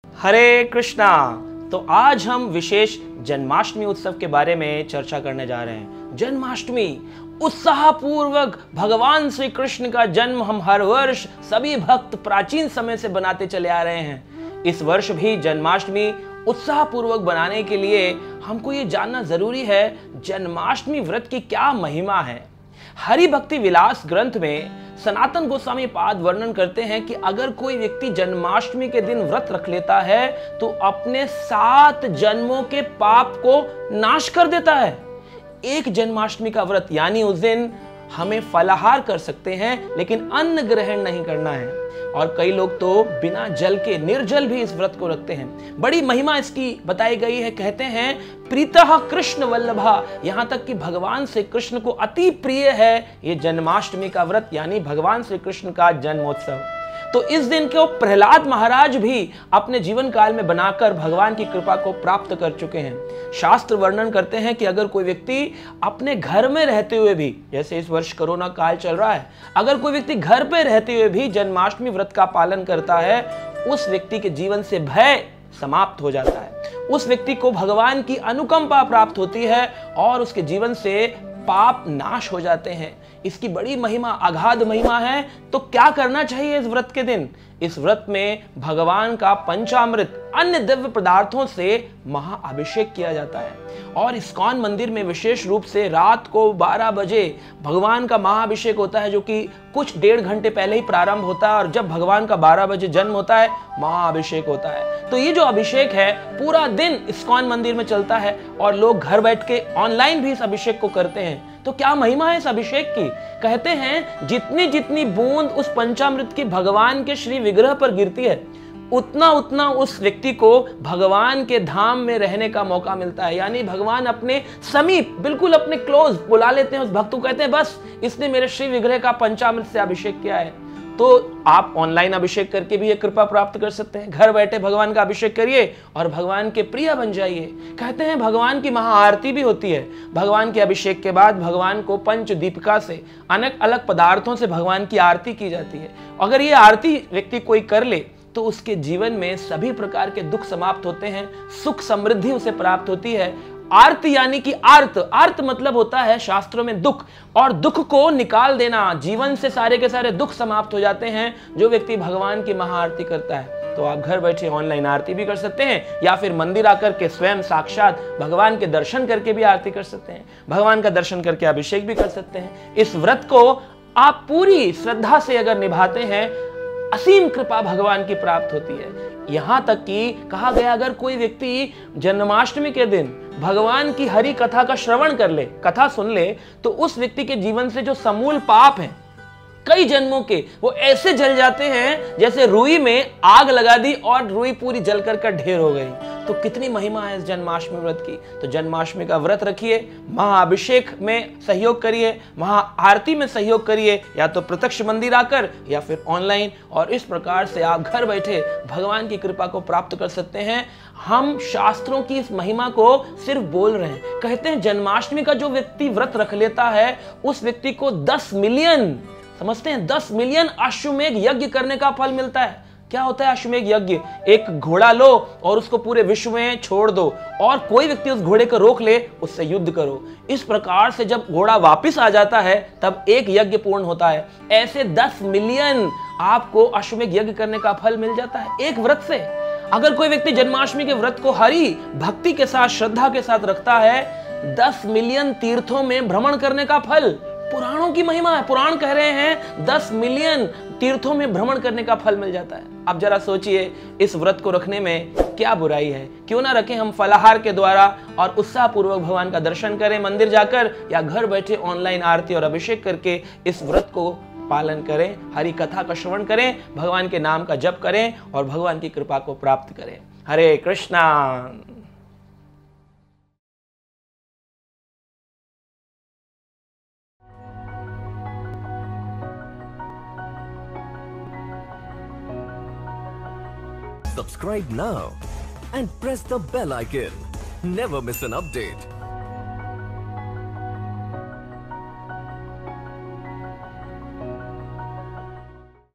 हरे कृष्णा। तो आज हम विशेष जन्माष्टमी उत्सव के बारे में चर्चा करने जा रहे हैं। जन्माष्टमी उत्साहपूर्वक भगवान श्री कृष्ण का जन्म हम हर वर्ष सभी भक्त प्राचीन समय से बनाते चले आ रहे हैं। इस वर्ष भी जन्माष्टमी उत्साहपूर्वक बनाने के लिए हमको ये जानना जरूरी है जन्माष्टमी व्रत की क्या महिमा है। हरि भक्ति विलास ग्रंथ में सनातन गोस्वामी पाद वर्णन करते हैं कि अगर कोई व्यक्ति जन्माष्टमी के दिन व्रत रख लेता है तो अपने 7 जन्मों के पाप को नाश कर देता है। एक जन्माष्टमी का व्रत यानी उस दिन हमें फलाहार कर सकते हैं लेकिन अन्न ग्रहण नहीं करना है। और कई लोग तो बिना जल के निर्जल भी इस व्रत को रखते हैं। बड़ी महिमा इसकी बताई गई है। कहते हैं प्रीतः कृष्ण वल्लभा, यहां तक कि भगवान श्री कृष्ण को अति प्रिय है ये जन्माष्टमी का व्रत यानी भगवान श्री कृष्ण का जन्मोत्सव। तो इस दिन को प्रहलाद महाराज भी अपने जीवन काल में बनाकर भगवान की कृपा को प्राप्त कर चुके हैं। शास्त्र वर्णन करते हैं कि अगर कोई व्यक्ति अपने घर में रहते हुए भी, जैसे इस वर्ष कोरोना काल चल रहा है, अगर कोई व्यक्ति घर पे रहते हुए भी जन्माष्टमी व्रत का पालन करता है, उस व्यक्ति के जीवन से भय समाप्त हो जाता है। उस व्यक्ति को भगवान की अनुकंपा प्राप्त होती है और उसके जीवन से पाप नाश हो जाते हैं। इसकी बड़ी महिमा, अगाध महिमा है। तो क्या करना चाहिए इस व्रत के दिन? इस व्रत में भगवान का पंचामृत अन्य दिव्य पदार्थों से महाअभिषेक किया जाता है और इस्कॉन मंदिर में विशेष रूप से रात को 12 बजे भगवान का महाअभिषेक होता है, जो कि कुछ 1.5 घंटे पहले ही प्रारंभ होता है और जब भगवान का 12 बजे जन्म होता है महाअभिषेक होता है। तो ये जो अभिषेक है पूरा दिन इस्कॉन मंदिर में चलता है और लोग घर बैठ के ऑनलाइन भी इस अभिषेक को करते हैं। तो क्या महिमा है इस अभिषेक की? कहते हैं जितनी जितनी बूंद उस पंचामृत की भगवान के श्री विग्रह पर गिरती है उतना उतना उस व्यक्ति को भगवान के धाम में रहने का मौका मिलता है। यानी भगवान अपने समीप, बिल्कुल अपने क्लोज बुला लेते हैं उस भक्त को। कहते हैं बस इसने मेरे श्री विग्रह का पंचामृत से अभिषेक किया है। तो आप ऑनलाइन अभिषेक करके भी ये कृपा प्राप्त कर सकते हैं। घर बैठे भगवान का अभिषेक करिए और भगवान के प्रिय बन जाइए। कहते हैं भगवान की महाआरती भी होती है। भगवान के अभिषेक के बाद भगवान को पंच दीपिका से अलग अलग पदार्थों से भगवान की आरती की जाती है। अगर ये आरती व्यक्ति कोई कर ले तो उसके जीवन में सभी प्रकार के दुख समाप्त होते हैं, सुख समृद्धि उसे प्राप्त होती है। आर्त यानी कि आर्त, आर्त मतलब होता है शास्त्रों में दुख, और दुख को निकाल देना। जीवन से सारे के सारे दुख समाप्त हो जाते हैं जो व्यक्ति भगवान की महाआरती करता है। तो आप घर बैठे ऑनलाइन आरती भी कर सकते हैं या फिर मंदिर आकर के स्वयं साक्षात भगवान के दर्शन करके भी आरती कर सकते हैं। भगवान का दर्शन करके अभिषेक भी कर सकते हैं। इस व्रत को आप पूरी श्रद्धा से अगर निभाते हैं, असीम कृपा भगवान की प्राप्त होती है। यहां तक कि कहा गया अगर कोई व्यक्ति जन्माष्टमी के दिन भगवान की हरि कथा का श्रवण कर ले, कथा सुन ले, तो उस व्यक्ति के जीवन से जो समूल पाप हैं कई जन्मों के, वो ऐसे जल जाते हैं जैसे रुई में आग लगा दी और रुई पूरी जलकर का ढेर हो गई। तो कितनी महिमा है इस जन्माष्टमी व्रत की। तो जन्माष्टमी का व्रत रखिए, महाअभिषेक में सहयोग करिए, महाआरती में सहयोग करिए, या तो प्रत्यक्ष मंदिर आकर या फिर ऑनलाइन। और इस प्रकार से आप घर बैठे भगवान की कृपा को प्राप्त कर सकते हैं। हम शास्त्रों की इस महिमा को सिर्फ बोल रहे हैं। कहते हैं जन्माष्टमी का जो व्यक्ति व्रत रख लेता है उस व्यक्ति को 10 मिलियन, समझते हैं 10 मिलियन अश्वमेध यज्ञ करने का फल मिलता है। क्या होता है अश्वमेध यज्ञ? एक घोड़ा लो और उसको पूरे विश्व में छोड़ दो और कोई व्यक्ति उस घोड़े को रोक ले, उससे युद्ध करो। इस प्रकार से जब घोड़ा वापस आ जाता है तब एक यज्ञ पूर्ण होता है। ऐसे 10 मिलियन आपको अश्वमेध यज्ञ करने का फल मिल जाता है एक व्रत से। अगर कोई व्यक्ति जन्माष्टमी के व्रत को हरि भक्ति के साथ, श्रद्धा के साथ रखता है, 10 मिलियन तीर्थों में भ्रमण करने का फल। पुराणों की महिमा है, पुराण कह रहे हैं 10 मिलियन तीर्थों में भ्रमण करने का फल मिल जाता है। अब जरा सोचिए इस व्रत को रखने में क्या बुराई है। क्यों ना रखें हम फलाहार के द्वारा और उत्साहपूर्वक भगवान का दर्शन करें मंदिर जाकर, या घर बैठे ऑनलाइन आरती और अभिषेक करके इस व्रत को पालन करें, हरि कथा का श्रवण करें, भगवान के नाम का जप करें और भगवान की कृपा को प्राप्त करें। हरे Krishna. Subscribe now and press the bell icon. Never miss an update.